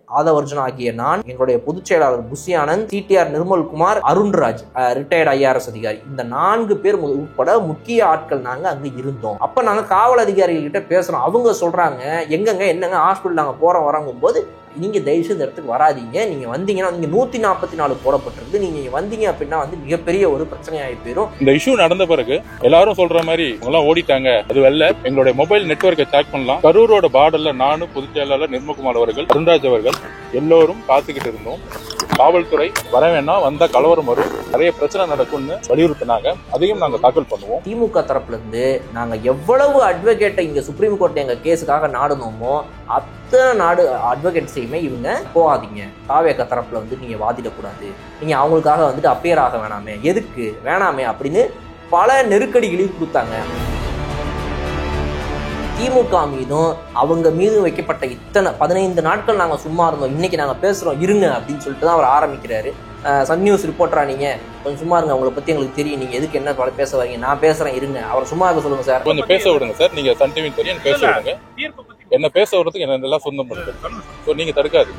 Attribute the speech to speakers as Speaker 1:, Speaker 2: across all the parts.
Speaker 1: ஆதவர்ஜுனா ஆகிய நான், எங்களுடைய பொதுச் செயலாளர் Bussy Anand, CTR Nirmalkumar, Arunraj retired IRS அதிகாரி, இந்த 4 பேர் உட்பட முக்கிய ஆட்கள் நாங்க அங்க இருந்தோம். அப்ப நாங்க காவல் அதிகாரிகள் கிட்ட பேசுறோம். அவங்க சொல்றாங்க, எங்கங்க என்னங்க ஹாஸ்பிட்டல் நாங்க போறோம் வரோங்கும் போது, நீங்க தயவுசெய்து இந்த இடத்துக்கு வராதீங்க, நீங்க வந்தீங்கன்னா நீங்க 144 போடப்பட்டிருக்கு, நீங்க வந்தீங்க அப்படின்னா வந்து மிகப்பெரிய ஒரு பிரச்சனையாகி போயிடும்.
Speaker 2: இந்த இஷ்யூ நடந்த பிறகு எல்லாரும் சொல்ற மாதிரி எல்லாம் ஓடிட்டாங்க, அது வெல்ல எங்களுடைய மொபைல் நெட்வொர்க்கை செக் பண்ணலாம். கரூரோட பார்டர்ல நானும் பொதுச் செயலாளர் நிர்மல்குமார் அவர்கள், அருண்ராஜ் அவர்கள் எல்லோரும் காத்துக்கிட்டு இருந்தோம். காவல்துறை வர வேணாம், வந்த கலவரம் வரும், நிறைய பிரச்சனை நடக்கும்னு வலியுறுத்தினாங்க. அதையும் நாங்க தாக்கல் பண்ணுவோம்.
Speaker 1: திமுக தரப்புல இருந்து நாங்க எவ்வளவு அட்வொகேட்டை இங்க சுப்ரீம் கோர்ட்ல எங்க கேஸுக்காக நாடணுமோ அத்தனை அட்வொகேட்ஸையுமே இவங்க போகாதீங்க, தாவேக தரப்புல வந்து நீங்க வாதிடக்கூடாது, நீங்க அவங்களுக்காக வந்துட்டு அப்பியர் ஆக வேணாமே, எதுக்கு வேணாமே அப்படின்னு பல நெருக்கடிகளையும் கொடுத்தாங்க. திமுக மீதும் அவங்க மீது வைக்கப்பட்ட இத்தனை 15 நாட்கள் நாங்கள் சும்மா இருந்தோம், இன்னைக்கு நாங்கள் பேசுகிறோம் இருங்க அப்படின்னு சொல்லிட்டு தான் அவர் ஆரம்பிக்கிறாரு. சன் நியூஸ் ரிப்போர்ட்டரா நீங்க கொஞ்சம் சும்மா இருங்க, அவங்களை பத்தி எங்களுக்கு தெரியும், நீங்க எதுக்கு என்ன பேச வரீங்க, நான் பேசுறேன் இருங்க, அவர் சும்மா இருக்க சொல்லுங்க சார்,
Speaker 2: கொஞ்சம் பேச விடுங்க சார், நீங்க சன் டிவி தெரியும் பேச விடுங்க, என்ன பேச விடுறதுக்கு என்ன சொந்தம் இருக்கு, நீங்க தடுக்காது.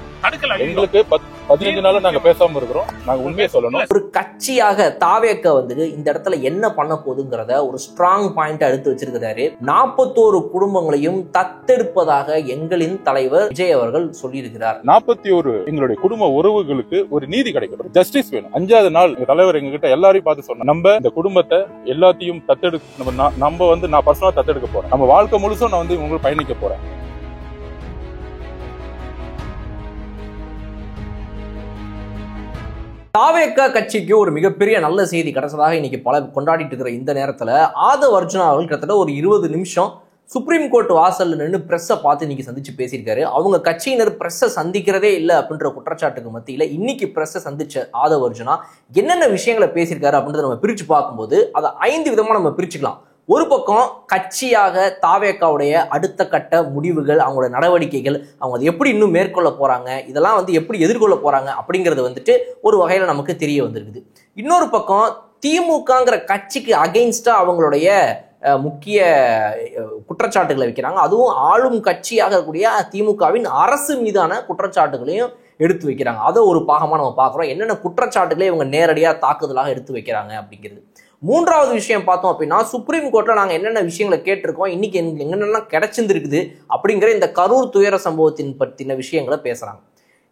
Speaker 2: எங்களுக்கு 15 நாள் நாங்க பேசாம இருக்கிறோம், நாங்க உண்மையை சொல்லணும்.
Speaker 1: ஒரு கட்சியாக தாவேக வந்துட்டு இந்த இடத்துல என்ன பண்ண போகுதுங்கிறத ஒரு ஸ்ட்ராங் பாயிண்ட் எடுத்து வச்சிருக்கிறாரு. 41 குடும்பங்களையும் தத்தெடுப்பதாக எங்களின் தலைவர் விஜய் அவர்கள் சொல்லியிருக்கிறார்.
Speaker 2: 41 எங்களுடைய குடும்ப உறவுகளுக்கு ஒரு நீதி கிடைக்கணும், ஜஸ்டிஸ் வேணும். 5வது நாள் தலைவர் எங்க கிட்ட எல்லாரையும் பார்த்து சொன்ன, நம்ம இந்த குடும்பத்தை எல்லாத்தையும் நம்ம வந்து நான் பர்சனலா தத்தெடுக்க போறேன், நம்ம வாழ்க்கை முழுசும் நான் வந்து உங்களுக்கு பயணிக்க போறேன்.
Speaker 1: தாவேக கட்சிக்கு ஒரு மிகப்பெரிய நல்ல செய்தி கிடைச்சதாக இன்னைக்கு பல கொண்டாடிட்டு இருக்கிற இந்த நேரத்துல ஆதவர்ஜுனா அவர்கள் கிட்டத்தட்ட ஒரு 20 நிமிஷம் சுப்ரீம் கோர்ட் வாசல்ல நின்று பிரஸ்ஸை பார்த்து இன்னைக்கு சந்திச்சு பேசியிருக்காரு. அவங்க கட்சியினர் பிரஸ்ஸை சந்திக்கிறதே இல்லை அப்படின்ற குற்றச்சாட்டுக்கு மத்தியில இன்னைக்கு பிரஸ்ஸை சந்திச்ச ஆதவர்ஜுனா என்னென்ன விஷயங்களை பேசியிருக்காரு அப்படின்றத நம்ம பிரிச்சு பார்க்கும்போது அதை 5 விதமா நம்ம பிரிச்சுக்கலாம். ஒரு பக்கம் கட்சியாக தாவேகாவுடைய அடுத்த கட்ட முடிவுகள், அவங்களோட நடவடிக்கைகள், அவங்க அதை எப்படி இன்னும் மேற்கொள்ள போறாங்க, இதெல்லாம் வந்து எப்படி எதிர்கொள்ள போறாங்க அப்படிங்கிறது வந்துட்டு ஒரு வகையில நமக்கு தெரிய வந்திருக்குது. இன்னொரு பக்கம் திமுகங்கிற கட்சிக்கு அகெயின்ஸ்டா அவங்களுடைய முக்கிய குற்றச்சாட்டுகளை வைக்கிறாங்க. அதுவும் ஆளும் கட்சியாக இருக்கக்கூடிய திமுகவின் அரசு மீதான குற்றச்சாட்டுகளையும் எடுத்து வைக்கிறாங்க. அதை ஒரு பாகமா நம்ம பார்க்குறோம், என்னென்ன குற்றச்சாட்டுகளை இவங்க நேரடியாக தாக்குதலாக எடுத்து வைக்கிறாங்க அப்படிங்கிறது. மூன்றாவது விஷயம் பார்த்தோம் அப்படின்னா, சுப்ரீம் கோர்ட்ல நாங்கள் என்னென்ன விஷயங்களை கேட்டிருக்கோம், இன்னைக்கு என்னென்னலாம் கிடைச்சிருந்துருக்குது அப்படிங்கிற இந்த கரூர் துயர சம்பவத்தின் பற்றின விஷயங்களை பேசுறாங்க.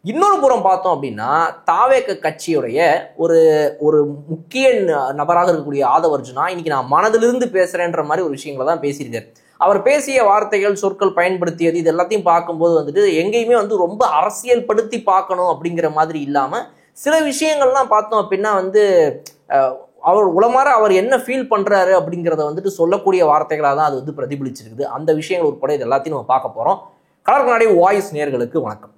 Speaker 1: இன்னொரு புறம் பார்த்தோம் அப்படின்னா, தாவேக கட்சியுடைய ஒரு ஒரு முக்கிய நபராக இருக்கக்கூடிய ஆதவர்ஜுனா இன்னைக்கு நான் மனதிலிருந்து பேசுறேன்ற மாதிரி ஒரு விஷயங்களை தான் பேசியிருக்காரு. அவர் பேசிய வார்த்தைகள், சொற்கள் பயன்படுத்தியது, இது எல்லாத்தையும் பார்க்கும்போது வந்துட்டு எங்கேயுமே வந்து ரொம்ப அரசியல் படுத்தி பார்க்கணும் அப்படிங்கிற மாதிரி இல்லாம சில விஷயங்கள்லாம் பார்த்தோம் அப்படின்னா வந்து அவர் உளமாற அவர் என்ன ஃபீல் பண்றாரு அப்படிங்கிறத வந்துட்டு சொல்லக்கூடிய வார்த்தைகளாக தான் அது வந்து பிரதிபலிச்சிருக்குது. அந்த விஷயங்கள் உட்பட இது எல்லாத்தையும் நம்ம பார்க்க போறோம். கலர் கண்ணாடி வாய்ஸ் நேயர்களுக்கு வணக்கம்.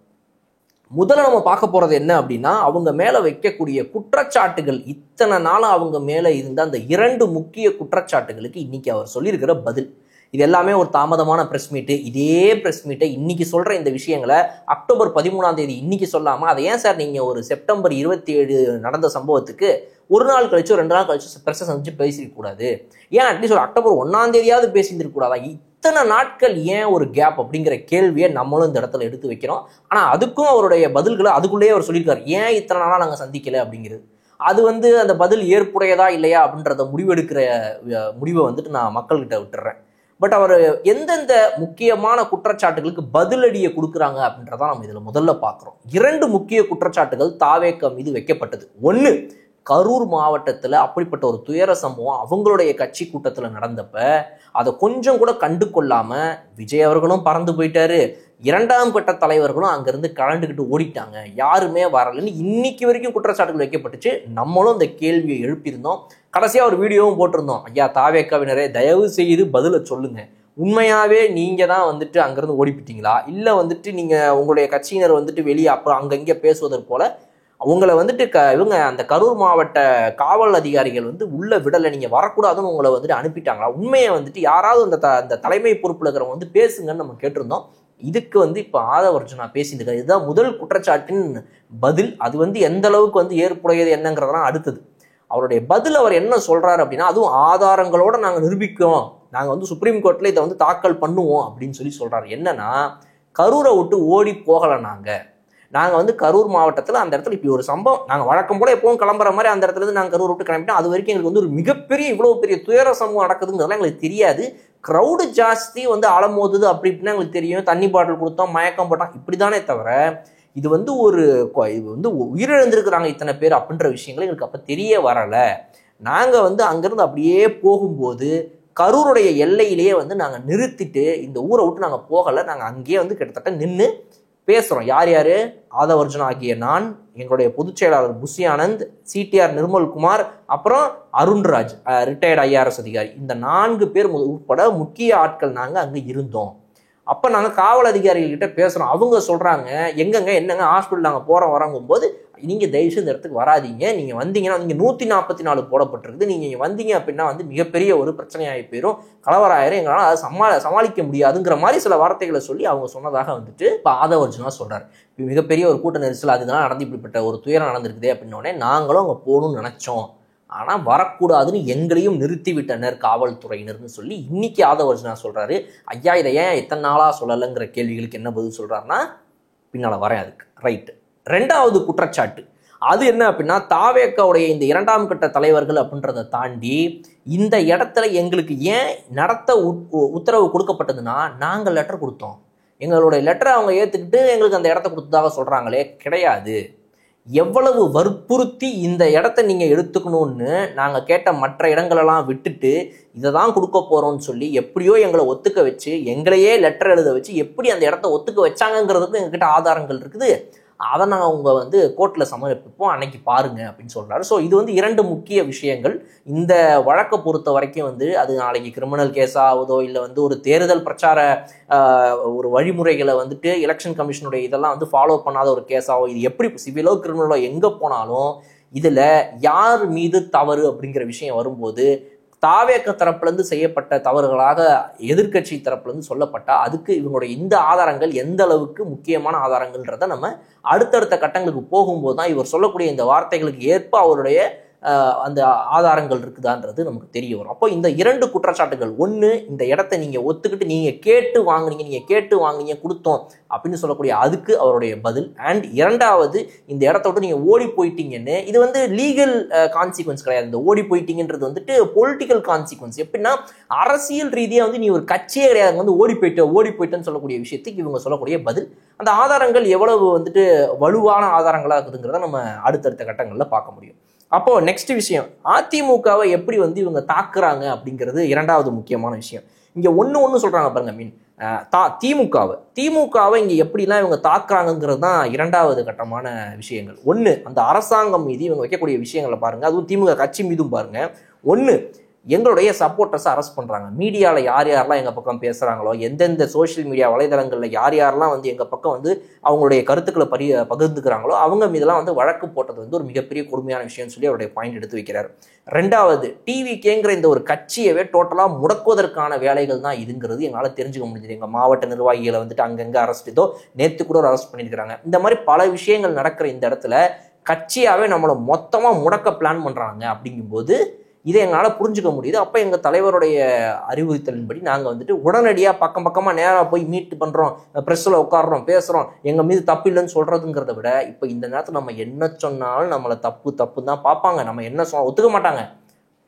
Speaker 1: முதல்ல நம்ம பார்க்க போறது என்ன அப்படின்னா, அவங்க மேல வைக்கக்கூடிய குற்றச்சாட்டுகள், இத்தனை நாளா அவங்க மேல இருந்த அந்த 2 முக்கிய குற்றச்சாட்டுகளுக்கு இன்னைக்கு அவர் சொல்லியிருக்கிற பதில். இது எல்லாமே ஒரு தாமதமான பிரஸ் மீட்டு. இதே பிரஸ் மீட்டை இன்னைக்கு சொல்ற இந்த விஷயங்களை அக்டோபர் 13ஆம் தேதி இன்னைக்கு சொல்லாம, அதை ஏன் சார் நீங்க ஒரு செப்டம்பர் 27 நடந்த சம்பவத்துக்கு ஒரு நாள் கழிச்சோ 2 நாள் கழிச்சோ பிரஸ் சந்திச்சு பேசிருக்க கூடாது? ஏன் அட்லீஸ்ட் ஒரு அக்டோபர் 1ஆம் தேதியாவது பேசியிருந்திருக்க கூடாதா? இத்தனை நாட்கள் ஏன் ஒரு கேப் அப்படிங்கிற கேள்வியை நம்மளும் இந்த இடத்துல எடுத்து வைக்கிறோம். ஆனா அதுக்கும் அவருடைய பதில்களை அதுக்குள்ளேயே அவர் சொல்லியிருக்காரு, ஏன் இத்தனை நாளா நாங்க சந்திக்கல அப்படிங்கிறது. அது வந்து அந்த பதில் ஏற்புடையதா இல்லையா அப்படின்றத முடிவெடுக்கிற முடிவை வந்துட்டு நான் மக்கள்கிட்ட விட்டுறேன். பட் அவர் எந்தெந்த முக்கியமான குற்றச்சாட்டுகளுக்கு பதிலடியை கொடுக்குறாங்க அப்படின்றதான் நம்ம இதுல முதல்ல பார்க்குறோம். 2 முக்கிய குற்றச்சாட்டுகள் தாவேக மீது வைக்கப்பட்டது. 1, கரூர் மாவட்டத்தில் அப்படிப்பட்ட ஒரு துயர சம்பவம் அவங்களுடைய கட்சி கூட்டத்தில் நடந்தப்ப அதை கொஞ்சம் கூட கண்டு கொள்ளாம விஜய் அவர்களும் பறந்து போயிட்டாரு, 2ஆம் கட்ட தலைவர்களும் அங்கிருந்து கலண்டுக்கிட்டு ஓடிட்டாங்க, யாருமே வரலன்னு இன்னைக்கு வரைக்கும் குற்றச்சாட்டுகள் வைக்கப்பட்டுச்சு. நம்மளும் இந்த கேள்வியை எழுப்பியிருந்தோம். கடைசியா ஒரு வீடியோவும் போட்டிருந்தோம், ஐயா தாவேகாவினரே தயவு செய்து பதில சொல்லுங்க, உண்மையாவே நீங்க தான் வந்துட்டு அங்கிருந்து ஓடிப்பிட்டீங்களா, இல்ல வந்துட்டு நீங்க உங்களுடைய கட்சியினர் வந்துட்டு வெளியே அப்புறம் அங்கங்க பேசுவதற்கு போல உங்களை வந்துட்டு இவங்க அந்த கரூர் மாவட்ட காவல் அதிகாரிகள் வந்து உள்ள விடலை, நீங்க வரக்கூடாதுன்னு உங்களை வந்துட்டு அனுப்பிட்டாங்களா, உண்மையை வந்துட்டு யாராவது அந்த தலைமை பொறுப்புல இருக்கிறவங்க வந்து பேசுங்கன்னு நம்ம கேட்டிருந்தோம். இதுக்கு வந்து இப்ப ஆதவர்ஜுனா பேசியிருக்காரு. இதுதான் முதல் குற்றச்சாட்டின் பதில். அது வந்து எந்த அளவுக்கு வந்து ஏற்புடையது என்னங்கிறதெல்லாம் அடுத்தது. அவருடைய பதில் அவர் என்ன சொல்றாரு அப்படின்னா, அதுவும் ஆதாரங்களோட நாங்க நிரூபிக்கிறோம், நாங்க வந்து சுப்ரீம் கோர்ட்ல இதை வந்து தாக்கல் பண்ணுவோம் அப்படின்னு சொல்றாரு. என்னன்னா, கரூரை விட்டு ஓடி போகலை, நாங்கள் வந்து கரூர் மாவட்டத்தில் அந்த இடத்துல இப்படி ஒரு சம்பவம், நாங்கள் வழக்கம் போல எப்பவும் கிளம்புற மாதிரி அந்த இடத்துல இருந்து நாங்கள் கரூர் விட்டு கிளம்பிட்டோம். அது வரைக்கும் எங்களுக்கு வந்து ஒரு மிகப்பெரிய இவ்வளோ பெரிய துயர சம்பவம் நடக்குதுங்கிறதுலாம் எங்களுக்கு தெரியாது. க்ரௌடு ஜாஸ்தி வந்து அலமோதுது அப்படி இப்படின்னா எங்களுக்கு தெரியும். தண்ணி பாட்டில் கொடுத்தோம், மயக்கம் போட்டோம், இப்படி தானே தவிர இது வந்து இது வந்து உயிரிழந்திருக்கிறாங்க இத்தனை பேர் அப்படின்ற விஷயங்கள் எங்களுக்கு அப்போ தெரிய வரலை. நாங்கள் வந்து அங்கேருந்து அப்படியே போகும்போது கரூருடைய எல்லையிலேயே வந்து நாங்கள் நிறுத்திட்டு இந்த ஊரை விட்டு நாங்கள் போகலை. நாங்கள் அங்கேயே வந்து கிட்டத்தட்ட நின்று பேசுகிறோம். யார் யார்? ஆதவர்ஜுனா ஆகிய நான், எங்களுடைய பொதுச் செயலாளர் புஷி ஆனந்த், சிடிஆர் நிர்மல்குமார், அப்புறம் அருண்ராஜ் ரிட்டையர்டு ஐஆர்எஸ் அதிகாரி, இந்த 4 பேர் உட்பட முக்கிய ஆட்கள் நாங்கள் அங்கே இருந்தோம். அப்போ நாங்கள் காவல் அதிகாரிகள்கிட்ட பேசுகிறோம். அவங்க சொல்கிறாங்க, எங்கங்க என்னங்க ஹாஸ்பிட்டல் நாங்கள் போகிறோம் வரோங்கும்போது, நீங்கள் தயவுசெய்து இந்த இடத்துக்கு வராதிங்க, நீங்கள் வந்தீங்கன்னா நீங்கள் 144 போடப்பட்டிருக்குது, நீங்கள் இங்கே வந்தீங்க அப்படின்னா வந்து மிகப்பெரிய ஒரு பிரச்சனையாகி போயிடும், கலவரம் ஆயிரும், எங்களால் அதை சமாளிக்க முடியாதுங்கிற மாதிரி சில வார்த்தைகளை சொல்லி அவங்க சொன்னதாக வந்துட்டு இப்போ ஆதவர்ஜுனா சொல்கிறார். மிகப்பெரிய ஒரு கூட்ட நெரிசல் அதனால நடந்து இப்படிப்பட்ட ஒரு துயரம் நடந்திருக்குதே அப்படின்னோடனே நாங்களும் அங்கே போகணும்னு நினச்சோம், ஆனால் வரக்கூடாதுன்னு எங்களையும் நிறுத்திவிட்டனர் காவல்துறையினர்னு சொல்லி இன்னைக்கு ஆதவர்ஜுனா சொல்கிறாரு. ஐயா இதை ஏன் எத்தனை நாளாக சொல்லலைங்கிற கேள்விகளுக்கு என்ன பதில் சொல்கிறாருன்னா பின்னால் வரேன் அதுக்கு. ரைட்டு. 2வது குற்றச்சாட்டு அது என்ன அப்படின்னா, தாவேக்காவுடைய இந்த 2ஆம் கட்ட தலைவர்கள் அப்படின்றத தாண்டி இந்த இடத்துல எங்களுக்கு ஏன் நடத்த உத்தரவு கொடுக்கப்பட்டதுன்னா, நாங்கள் லெட்டர் கொடுத்தோம், எங்களுடைய லெட்டரை அவங்க ஏற்றுக்கிட்டு எங்களுக்கு அந்த இடத்த கொடுத்ததாக சொல்கிறாங்களே, கிடையாது. எவ்வளவு வற்புறுத்தி இந்த இடத்த நீங்கள் எடுத்துக்கணும்னு நாங்கள் கேட்ட மற்ற இடங்களெல்லாம் விட்டுட்டு இதை தான் கொடுக்க போகிறோம்னு சொல்லி எப்படியோ எங்களை ஒத்துக்க வச்சு, எங்களையே லெட்டர் எழுத வச்சு எப்படி அந்த இடத்த ஒத்துக்க வச்சாங்கங்கிறதுக்கு எங்ககிட்ட ஆதாரங்கள் இருக்குது. அதை நாங்கள் அவங்க வந்து கோர்ட்டில் சமர்ப்பிப்போம், அன்னைக்கு பாருங்க அப்படின்னு சொல்கிறாரு. ஸோ இது வந்து 2 முக்கிய விஷயங்கள். இந்த வழக்கை பொறுத்த வரைக்கும் வந்து அது நாளைக்கு கிரிமினல் கேஸ் ஆகுதோ இல்லை வந்து ஒரு தேர்தல் பிரச்சார ஒரு வழிமுறைகளை வந்துட்டு எலெக்ஷன் கமிஷனுடைய இதெல்லாம் வந்து ஃபாலோ பண்ணாத ஒரு கேஸ் ஆகும். இது எப்படி சிவிலோ கிரிமினலோ எங்கே போனாலும் இதில் யார் மீது தவறு அப்படிங்கிற விஷயம் வரும்போது தாவேக்க தரப்புலேருந்து செய்யப்பட்ட தவறுகளாக எதிர்கட்சி தரப்புலேருந்து சொல்லப்பட்டா அதுக்கு இவங்களுடைய இந்த ஆதாரங்கள் எந்த அளவுக்கு முக்கியமான ஆதாரங்கள்ன்றதை நம்ம அடுத்தடுத்த கட்டங்களுக்கு போகும்போது தான் இவர் சொல்லக்கூடிய இந்த வார்த்தைகளுக்கு ஏற்ப அவருடைய அந்த ஆதாரங்கள் இருக்குதான்றது நமக்கு தெரிய வரும். அப்போ இந்த 2 குற்றச்சாட்டுகள், ஒன்று இந்த இடத்த நீங்கள் ஒத்துக்கிட்டு நீங்கள் கேட்டு வாங்குனீங்க கொடுத்தோம் அப்படின்னு சொல்லக்கூடிய அதுக்கு அவருடைய பதில், அண்ட் 2வது இந்த இடத்த விட்டு நீங்கள் ஓடி போயிட்டீங்கன்னு, இது வந்து லீகல் கான்சிக்வன்ஸ் கிடையாது, இந்த ஓடி போயிட்டீங்கன்றது வந்துட்டு பொலிட்டிக்கல் கான்சிக்வன்ஸ். எப்படின்னா அரசியல் ரீதியாக வந்து நீ ஒரு கட்சியே கிடையாது, வந்து ஓடி போயிட்டேன்னு சொல்லக்கூடிய விஷயத்துக்கு இவங்க சொல்லக்கூடிய பதில். அந்த ஆதாரங்கள் எவ்வளவு வந்துட்டு வலுவான ஆதாரங்களாக இருக்குதுங்கிறத நம்ம அடுத்தடுத்த கட்டங்களில் பார்க்க முடியும். அப்போ நெக்ஸ்ட் விஷயம், அதிமுகவை எப்படி வந்து இவங்க தாக்குறாங்க அப்படிங்கிறது 2வது முக்கியமான விஷயம். இங்க ஒண்ணு சொல்றாங்க பாருங்க, திமுகவை இங்க எப்படிலாம் இவங்க தாக்குறாங்கிறது தான் 2வது கட்டமான விஷயங்கள். ஒண்ணு, அந்த அரசாங்கம் மீது இவங்க வைக்கக்கூடிய விஷயங்களை பாருங்க, அதுவும் திமுக கட்சி மீதும் பாருங்க. ஒண்ணு, எங்களுடைய சப்போர்ட்டர்ஸை அரெஸ்ட் பண்ணுறாங்க. மீடியாவில் யார் யாரெல்லாம் எங்கள் பக்கம் பேசுகிறாங்களோ, எந்தெந்த சோஷியல் மீடியா வலைதளங்களில் யார் யாரெல்லாம் வந்து எங்கள் பக்கம் வந்து அவங்களுடைய கருத்துக்களை பகிர்ந்துக்கிறாங்களோ அவங்க மீதெல்லாம் வந்து வழக்கு போட்டது வந்து ஒரு மிகப்பெரிய கொடுமையான விஷயம்னு சொல்லி அவருடைய பாயிண்ட் எடுத்து வைக்கிறார். 2வது, டிவிகேங்கிற இந்த ஒரு கட்சியவே டோட்டலாக முடக்குவதற்கான வேலைகள் தான் இதுங்கிறது எங்களால் தெரிஞ்சுக்க முடிஞ்சது. எங்கள் மாவட்ட நிர்வாகிகளை வந்துட்டு அங்கங்கே அரெஸ்ட், இதோ நேற்று கூட ஒரு அரெஸ்ட் பண்ணியிருக்கிறாங்க. இந்த மாதிரி பல விஷயங்கள் நடக்கிற இந்த இடத்துல கட்சியாகவே நம்மளை மொத்தமாக முடக்க பிளான் பண்ணுறாங்க. அப்படிங்கும்போது இதை எங்களால் புரிஞ்சுக்க முடியுது. அப்போ எங்கள் தலைவருடைய அறிவுறுத்தலின்படி நாங்கள் வந்துட்டு உடனடியாக பக்கமாக நேராக போய் மீட் பண்ணுறோம், ப்ரெஸ்ஸில் உட்காடுறோம், பேசுகிறோம், எங்கள் மீது தப்பு இல்லைன்னு சொல்கிறதுங்கிறத விட இப்போ இந்த நேரத்தில் நம்ம என்ன சொன்னாலும் நம்மளை தப்பு தான் பார்ப்பாங்க, நம்ம என்ன ஒத்துக்க மாட்டாங்க,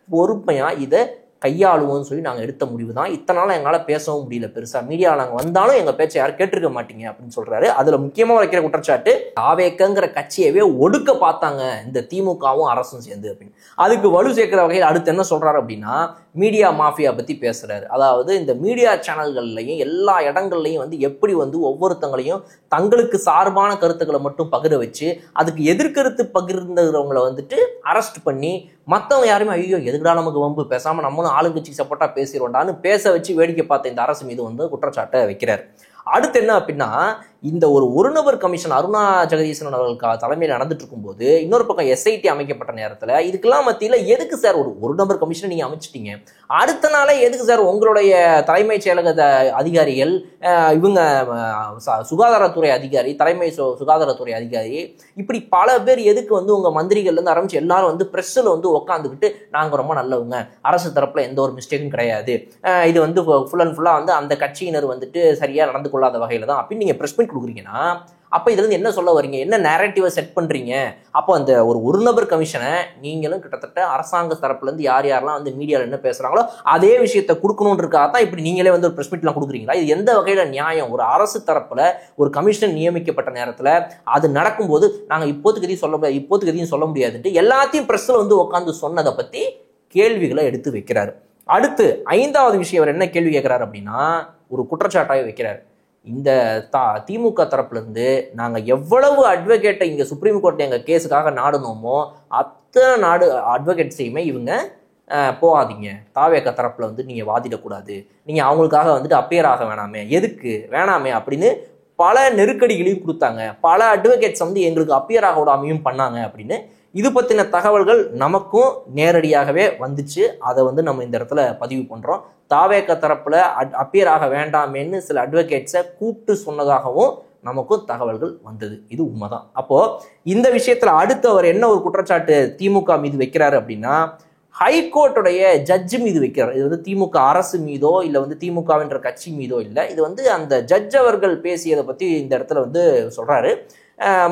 Speaker 1: பொறுமையாக இதை கையாளுவோம்னு சொல்லி நாங்கள் எடுத்த முடிவு தான். இத்தனை நாள் எங்களால் பேசவும் முடியல, பெருசாக மீடியாவில் நாங்கள் வந்தாலும் எங்கள் பேச்சை யாரும் கேட்டிருக்க மாட்டீங்க அப்படின்னு சொல்கிறாரு. அதில் முக்கியமாக வைக்கிற குற்றச்சாட்டு, தாவேக்கங்கிற கட்சியவே ஒடுக்க பார்த்தாங்க இந்த திமுகவும் அரசும் சேர்ந்து அப்படின்னு. அதுக்கு வலு சேர்க்கிற வகையில் அடுத்து என்ன சொல்கிறாரு அப்படின்னா, மீடியா மாஃபியா பற்றி பேசுகிறாரு. அதாவது இந்த மீடியா சேனல்கள்லையும் எல்லா இடங்கள்லையும் வந்து எப்படி வந்து ஒவ்வொருத்தங்களையும் தங்களுக்கு சார்பான கருத்துக்களை மட்டும் பகிர வச்சு அதுக்கு எதிர்கருத்து பகிர்ந்தவங்களை வந்துட்டு அரெஸ்ட் பண்ணி மற்றவங்க யாருமே ஐயோ எதுக்குடா நமக்கு வம்பு, பேசாமல் நம்மளும் ஆளுங்கட்சிக்கு சப்போர்ட்டாக பேசிடுவோம்டான்னு பேச வச்சு வேடிக்கை பார்த்த இந்த அரசு மீது வந்து குற்றச்சாட்டை வைக்கிறார். அடுத்து என்ன அப்படின்னா, இந்த ஒரு நபர் கமிஷன் அருணா ஜெகதீசன் அவர்கள் தலைமையில் நடந்துட்டு இருக்கும்போது இன்னொரு பக்கம் எஸ்ஐடி அமைக்கப்பட்ட நேரத்தில் இதுக்கெல்லாம் மத்தியில் எதுக்கு சார் ஒரு நபர் கமிஷனை நீங்கள் அமைச்சிட்டீங்க, அடுத்த நாளே எதுக்கு சார் உங்களுடைய தலைமைச் செயலக அதிகாரிகள், இவங்க சுகாதாரத்துறை அதிகாரி, தலைமை சுகாதாரத்துறை அதிகாரி, இப்படி பல பேர் எதுக்கு வந்து உங்கள் மந்திரிகள்லேருந்து ஆரம்பிச்சு எல்லாரும் வந்து ப்ரெஸ்ஸில் வந்து உட்காந்துக்கிட்டு நாங்கள் ரொம்ப நல்லவங்க, அரசு தரப்பில் எந்த ஒரு மிஸ்டேக்கும் கிடையாது, இது வந்து ஃபுல் அண்ட் ஃபுல்லாக வந்து அந்த கட்சியினர் வந்துட்டு சரியாக நடந்து கொள்ளாத வகையில் தான் அப்படின்னு நீங்கள் ப்ரெஸ் மீட் மீட் கொடுக்குறீங்கன்னா அப்ப இதுல இருந்து என்ன சொல்ல வரீங்க, என்ன நேரட்டிவை செட் பண்றீங்க? அப்போ அந்த ஒரு நபர் கமிஷனை நீங்களும் கிட்டத்தட்ட அரசாங்க தரப்புல இருந்து யார் யாரெல்லாம் வந்து மீடியால என்ன பேசுறாங்களோ அதே விஷயத்தை கொடுக்கணும்ன்றதுக்காக தான் இப்படி நீங்களே வந்து ஒரு பிரஸ் மீட்லாம் கொடுக்குறீங்களா? இது எந்த வகையில நியாயம்? ஒரு அரசு தரப்புல ஒரு கமிஷன் நியமிக்கப்பட்ட நேரத்துல அது நடக்கும்போது நாங்க இப்போதைக்கு எதையும் சொல்ல முடியாதுன்ட்டு எல்லாத்தையும் பிரஸ்ல வந்து உட்காந்து சொன்னதை பத்தி கேள்விகளை எடுத்து வைக்கிறாரு. அடுத்து 5வது விஷயம் அவர் என்ன கேள்வி கேட்கிறாரு அப்படின்னா, ஒரு குற்றச்சாட்டாக வைக்கிறார். இந்த திமுக தரப்புல இருந்து நாங்க எவ்வளவு அட்வொகேட்டை இங்க சுப்ரீம் கோர்ட்ல எங்க கேஸுக்காக நாடணுமோ அத்தனை அட்வொகேட்ஸையுமே இவங்க போகாதீங்க, தாவேக தரப்புல வந்து நீங்க வாதிடக்கூடாது, நீங்க அவங்களுக்காக வந்துட்டு அப்பியர் ஆக வேணாமே, எதுக்கு வேணாமே அப்படின்னு பல நெருக்கடிகளையும் கொடுத்தாங்க. பல அட்வொகேட்ஸ் வந்து எங்களுக்கு அப்பியர் ஆக விடாமையும் பண்ணாங்க அப்படின்னு இது பத்தின தகவல்கள் நமக்கும் நேரடியாகவே வந்துச்சு. அதை வந்து நம்ம இந்த இடத்துல பதிவு பண்றோம். தாவேக தரப்புல அப்பியர் ஆக வேண்டாமேன்னு சில அட்வொகேட்ஸை கூப்பிட்டு சொன்னதாகவும் நமக்கும் தகவல்கள் வந்தது. இது உண்மைதான். அப்போ இந்த விஷயத்துல அடுத்து அவர் என்ன ஒரு குற்றச்சாட்டு திமுக மீது வைக்கிறாரு அப்படின்னா, ஹைகோர்ட்டுடைய ஜட்ஜு மீது வைக்கிறார். இது வந்து திமுக அரசு மீதோ இல்லை வந்து திமுகவின்ற கட்சி மீதோ இல்லை, இது வந்து அந்த ஜட்ஜ் அவர்கள் பேசியதை பத்தி இந்த இடத்துல வந்து சொல்றாரு.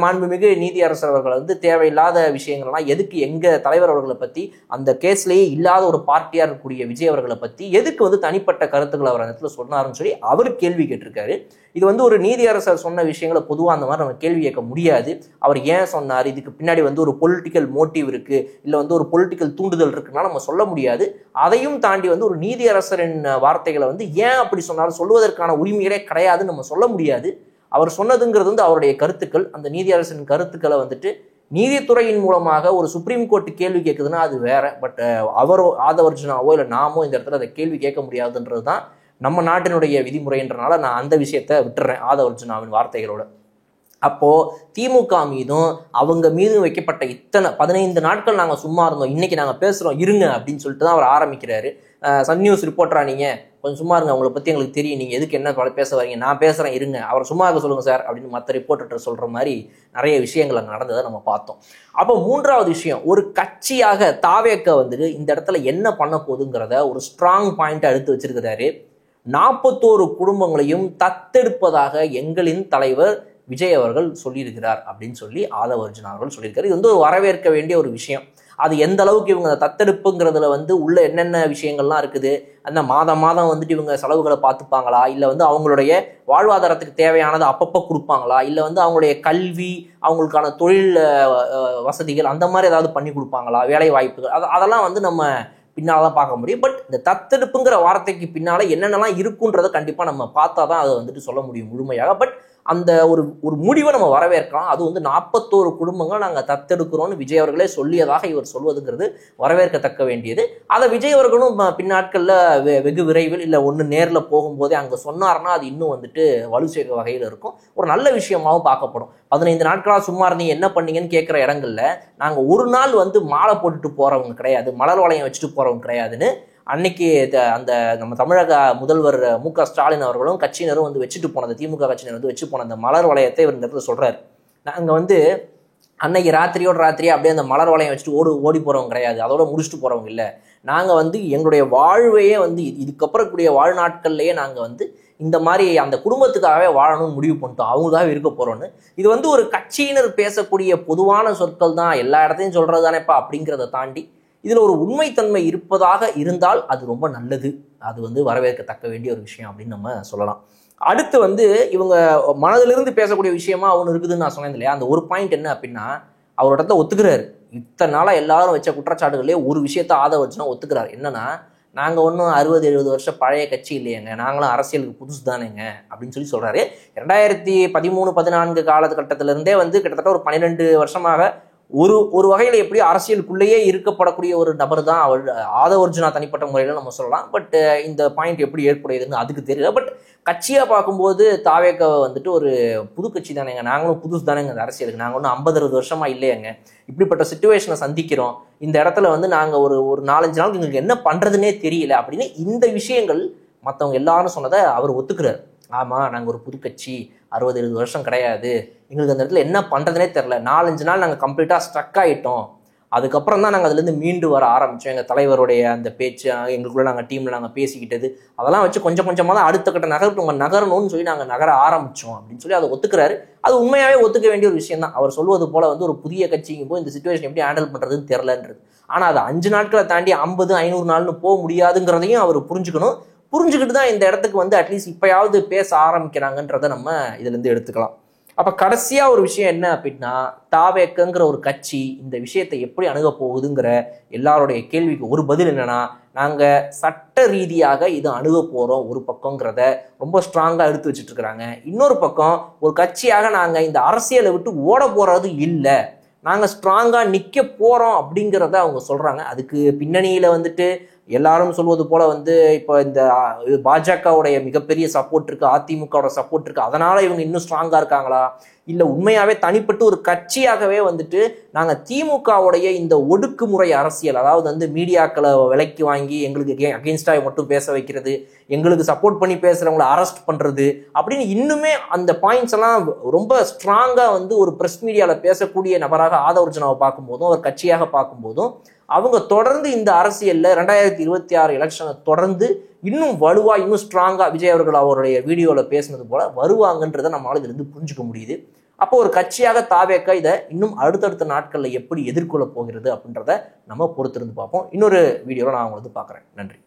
Speaker 1: மாண்புமிகு நீதியரசர் அவர்கள் வந்து தேவையில்லாத விஷயங்கள்லாம் எதுக்கு எங்க தலைவர் அவர்களை பத்தி அந்த கேஸ்லயே இல்லாத ஒரு பார்ட்டியா இருக்கக்கூடிய விஜய் அவர்களை பத்தி எதுக்கு வந்து தனிப்பட்ட கருத்துக்களை அவர் அந்த இடத்துல சொன்னாருன்னு சொல்லி அவர் கேள்வி கேட்டிருக்காரு. இது வந்து ஒரு நீதியரசர் சொன்ன விஷயங்களை பொதுவாக அந்த மாதிரி நம்ம கேள்வி கேட்க முடியாது. அவர் ஏன் சொன்னார், இதுக்கு பின்னாடி வந்து ஒரு பொலிட்டிக்கல் மோட்டிவ் இருக்கு, இல்லை வந்து ஒரு பொலிட்டிக்கல் தூண்டுதல் இருக்குன்னா நம்ம சொல்ல முடியாது. அதையும் தாண்டி வந்து ஒரு நீதியரசரின் வார்த்தைகளை வந்து ஏன் அப்படி சொன்னாலும் சொல்வதற்கான உரிமைகளே கிடையாதுன்னு நம்ம சொல்ல முடியாது. அவர் சொன்னதுங்கிறது வந்து அவருடைய கருத்துக்கள். அந்த நீதியரசரின் கருத்துக்களை வந்துட்டு நீதித்துறையின் மூலமாக ஒரு சுப்ரீம் கோர்ட் கேள்வி கேட்குதுன்னா அது வேற. பட் அவரோ ஆதவர்ஜுனாவோ இல்லை நாமோ இந்த இடத்துல அதை கேள்வி கேட்க முடியாதுன்றது தான் நம்ம நாட்டினுடைய விதிமுறைன்றனால நான் அந்த விஷயத்தை விட்டுறேன் ஆதவர்ஜுனாவின் வார்த்தைகளோட. அப்போ திமுக மீதும் அவங்க மீதும் வைக்கப்பட்ட இத்தனை 15 நாட்கள் நாங்கள் சும்மா இருந்தோம், இன்னைக்கு நாங்கள் பேசுறோம் இருங்க அப்படின்னு சொல்லிட்டு தான் அவர் ஆரம்பிக்கிறாரு. சன் நியூஸ் ரிப்போர்ட்டரா நீங்க கொஞ்சம் சும்மா இருங்க, உங்களை பத்தி எங்களுக்கு தெரியும், நீங்க எதுக்கு என்ன பேச வரீங்க, நான் பேசுறேன் இருங்க, அவர் சும்மா இருக்க சொல்லுங்க சார் அப்படின்னு மற்ற ரிப்போர்ட்டர் சொல்ற மாதிரி நிறைய விஷயங்கள் அங்கே நடந்ததை நம்ம பார்த்தோம். அப்போ 3வது விஷயம், ஒரு கட்சியாக தாவேக வந்துட்டு இந்த இடத்துல என்ன பண்ண போகுதுங்கிறத ஒரு ஸ்ட்ராங் பாயிண்டா எடுத்து வச்சிருக்கிறாரு. 41 குடும்பங்களையும் தத்தெடுப்பதாக எங்களின் தலைவர் விஜய் அவர்கள் சொல்லியிருக்கிறார் அப்படின்னு சொல்லி ஆதவர்ஜுனா அவர்கள் சொல்லியிருக்காரு. இது வந்து ஒரு வரவேற்க வேண்டிய ஒரு விஷயம். அது எந்த அளவுக்கு இவங்க தத்தெடுப்புங்கிறதுல வந்து உள்ள என்னென்ன விஷயங்கள்லாம் இருக்குது, அந்த மாதம் வந்துட்டு இவங்க செலவுகளை பார்த்துப்பாங்களா, இல்லை வந்து அவங்களுடைய வாழ்வாதாரத்துக்கு தேவையானது அப்பப்போ கொடுப்பாங்களா, இல்லை வந்து அவங்களுடைய கல்வி அவங்களுக்கான தொழில் வசதிகள் அந்த மாதிரி ஏதாவது பண்ணி கொடுப்பாங்களா, வேலை வாய்ப்புகள் அதெல்லாம் வந்து நம்ம பின்னால் தான் பார்க்க முடியும். பட் இந்த தத்தெடுப்புங்கிற வார்த்தைக்கு பின்னால என்னென்னலாம் இருக்குன்றதை கண்டிப்பாக நம்ம பார்த்தா தான் அதை வந்துட்டு சொல்ல முடியும் முழுமையாக. பட் அந்த ஒரு முடிவை நம்ம வரவேற்கலாம். அது வந்து 41 குடும்பங்கள் நாங்கள் தத்தெடுக்கிறோம்னு விஜய் அவர்களே சொல்லியதாக இவர் சொல்வதுங்கிறது வரவேற்கத்தக்க வேண்டியது. அதை விஜய் அவர்களும் பின்னாட்களில் வெகு விரைவில் இல்லை ஒன்று நேரில் போகும்போதே அங்கே சொன்னார்னா அது இன்னும் வந்துட்டு வலு சேர்க்க வகையில் இருக்கும், ஒரு நல்ல விஷயமாகவும் பார்க்கப்படும். 15 நாட்களாக சும்மா இருந்தீங்க என்ன பண்ணீங்கன்னு கேட்குற இடங்கள்ல நாங்கள் ஒரு நாள் வந்து மாலை போட்டுட்டு போகிறவங்க கிடையாது, மலர் வளையம் வச்சுட்டு போகிறவங்க கிடையாதுன்னு அன்னைக்கு அந்த நம்ம தமிழக முதல்வர் மு.க. ஸ்டாலின் அவர்களும் கட்சியினரும் வந்து வச்சுட்டு போனது, திமுக கட்சியினர் வந்து வச்சு போன அந்த மலர் வளையத்தை இவர் இந்த இடத்துல சொல்றாரு. நாங்கள் வந்து அன்னைக்கு ராத்திரியோட ராத்திரியே அப்படியே அந்த மலர் வளையம் வச்சுட்டு ஓடி போறவங்க கிடையாது, அதோட முடிச்சுட்டு போறவங்க இல்லை. நாங்கள் வந்து எங்களுடைய வாழ்வையே வந்து இதுக்கப்புறம் கூடிய வாழ்நாட்கள்லேயே நாங்கள் வந்து இந்த மாதிரி அந்த குடும்பத்துக்காகவே வாழணும்னு முடிவு பண்ணிட்டோம், அவங்களுக்காக இருக்க போறோம்னு. இது வந்து ஒரு கட்சியினர் பேசக்கூடிய பொதுவான சொற்கள் தான், எல்லா இடத்தையும் சொல்றதுதானேப்பா அப்படிங்கிறத தாண்டி இதுல ஒரு உண்மைத்தன்மை இருப்பதாக இருந்தால் அது ரொம்ப நல்லது, அது வந்து வரவேற்கத்தக்க வேண்டிய ஒரு விஷயம் அப்படின்னு நம்ம சொல்லலாம். அடுத்து வந்து இவங்க மனதிலிருந்து பேசக்கூடிய விஷயமா ஒன்று இருக்குதுன்னு நான் சொன்னேன் இல்லையா, அந்த ஒரு பாயிண்ட் என்ன அப்படின்னா அவர் இடத்துல ஒத்துக்கிறாரு. இத்தனை நாளா எல்லாரும் வச்ச குற்றச்சாட்டுகளே ஒரு விஷயத்த ஆதவர்ஜுனா ஒத்துக்கிறார். என்னன்னா, நாங்கள் ஒன்றும் 60-70 வருஷம் பழைய கட்சி இல்லையங்க, நாங்களும் அரசியலுக்கு புதுசு தானேங்க அப்படின்னு சொல்றாரு. 2013-14 காலகட்டத்திலிருந்தே வந்து கிட்டத்தட்ட ஒரு 12 வருஷமாக ஒரு வகையில் எப்படி அரசியலுக்குள்ளேயே இருக்கப்படக்கூடிய ஒரு நபர் தான் அவர் ஆதவர்ஜுனா தனிப்பட்ட முறையில் நம்ம சொல்லலாம். பட் இந்த பாயிண்ட் எப்படி ஏற்புடையதுன்னு அதுக்கு தெரியல. பட் கட்சியாக பார்க்கும்போது தாவேக வந்துட்டு ஒரு புது கட்சி தானேங்க, நாங்களும் புதுசு தானேங்க அந்த அரசியலுக்கு, நாங்கள் ஒன்றும் 50-60 வருஷமா இல்லையாங்க, இப்படிப்பட்ட சுச்சுவேஷனை சந்திக்கிறோம், இந்த இடத்துல வந்து நாங்கள் ஒரு 4-5 நாளுக்கு எங்களுக்கு என்ன பண்ணுறதுனே தெரியல அப்படின்னு இந்த விஷயங்கள் மற்றவங்க எல்லாரும் சொன்னதை அவர் ஒத்துக்கிறார். ஆமாம், நாங்கள் ஒரு புது கட்சி, 60-70 வருஷம் கிடையாது, எங்களுக்கு அந்த இடத்துல என்ன பண்ணுறதுனே தெரில, 4-5 நாள் நாங்கள் கம்ப்ளீட்டாக ஸ்ட்ரக் ஆகிட்டோம், அதுக்கப்புறம் தான் நாங்கள் அதுலேருந்து மீண்டு வர ஆரம்பித்தோம். எங்கள் தலைவருடைய அந்த பேச்சு, எங்களுக்குள்ள நாங்கள் டீமில் நாங்கள் பேசிக்கிட்டது, அதெல்லாம் வச்சு கொஞ்சம் கொஞ்சமாக தான் அடுத்த கட்ட நகரணும்னு சொல்லி நாங்கள் நகர ஆரம்பித்தோம் அப்படின்னு சொல்லி அதை ஒத்துக்கிறாரு. அது உண்மையாகவே ஒத்துக்க வேண்டிய ஒரு விஷயம் தான். அவர் சொல்வது போல் வந்து ஒரு புதிய கட்சிக்கும் போது இந்த சுச்சுவேஷன் எப்படி ஹேண்டில் பண்ணுறதுன்னு தெரிலன்றது. ஆனால் அது 5 நாட்களை தாண்டி 50-500 நாள்னு போக முடியாதுங்கிறதையும் அவர் புரிஞ்சுக்கணும். புரிஞ்சுக்கிட்டு தான் இந்த இடத்துக்கு வந்து அட்லீஸ்ட் இப்போயாவது பேச ஆரம்பிக்கிறாங்கன்றதை நம்ம இதுலேருந்து எடுத்துக்கலாம். அப்போ கடைசியாக ஒரு விஷயம் என்ன அப்படின்னா, தாவேக்கங்கிற ஒரு கட்சி இந்த விஷயத்தை எப்படி அணுக போகுதுங்கிற எல்லாருடைய கேள்விக்கு ஒரு பதில் என்னன்னா, நாங்கள் சட்ட ரீதியாக இது அணுக போகிறோம் ஒரு பக்கங்கிறத ரொம்ப ஸ்ட்ராங்காக எடுத்து வச்சுட்டு இருக்கிறாங்க. இன்னொரு பக்கம் ஒரு கட்சியாக நாங்கள் இந்த அரசியலை விட்டு ஓட போகிறது இல்லை, நாங்கள் ஸ்ட்ராங்காக நிற்க போகிறோம் அப்படிங்கிறத அவங்க சொல்கிறாங்க. அதுக்கு பின்னணியில் வந்துட்டு எல்லாரும் சொல்வது போல வந்து இப்போ இந்த பாஜகவுடைய மிகப்பெரிய சப்போர்ட் இருக்குது, அதிமுகவோட சப்போர்ட் இருக்குது, அதனால இவங்க இன்னும் ஸ்ட்ராங்காக இருக்காங்களா, இல்லை உண்மையாகவே தனிப்பட்டு ஒரு கட்சியாகவே வந்துட்டு நாங்கள் திமுகவுடைய இந்த ஒடுக்குமுறை அரசியல், அதாவது வந்து மீடியாக்களை விலைக்கு வாங்கி எங்களுக்கு அகெயின்ஸ்டாக மட்டும் பேச வைக்கிறது, எங்களுக்கு சப்போர்ட் பண்ணி பேசுகிறவங்களை அரெஸ்ட் பண்ணுறது அப்படின்னு இன்னுமே அந்த பாயிண்ட்ஸ் எல்லாம் ரொம்ப ஸ்ட்ராங்காக வந்து ஒரு ப்ரெஸ் மீடியாவில் பேசக்கூடிய நபராக ஆதவ் அர்ஜுனாவை பார்க்கும்போதும் ஒரு கட்சியாக பார்க்கும்போதும் அவங்க தொடர்ந்து இந்த அரசியலில் 2026 எலெக்ஷனை தொடர்ந்து இன்னும் வலுவாக இன்னும் ஸ்ட்ராங்காக விஜய் அவர்கள் அவருடைய வீடியோவில் பேசுனது போல வருவாங்கன்றதை நம்மளால இதுலேருந்து புரிஞ்சுக்க முடியுது. அப்போ ஒரு கட்சியாக தாவேக்கா இதை இன்னும் அடுத்தடுத்த நாட்களில் எப்படி எதிர்கொள்ள போகிறது அப்படின்றத நம்ம பொறுத்திருந்து பார்ப்போம். இன்னொரு வீடியோவில் நான் உங்களை பார்க்குறேன். நன்றி.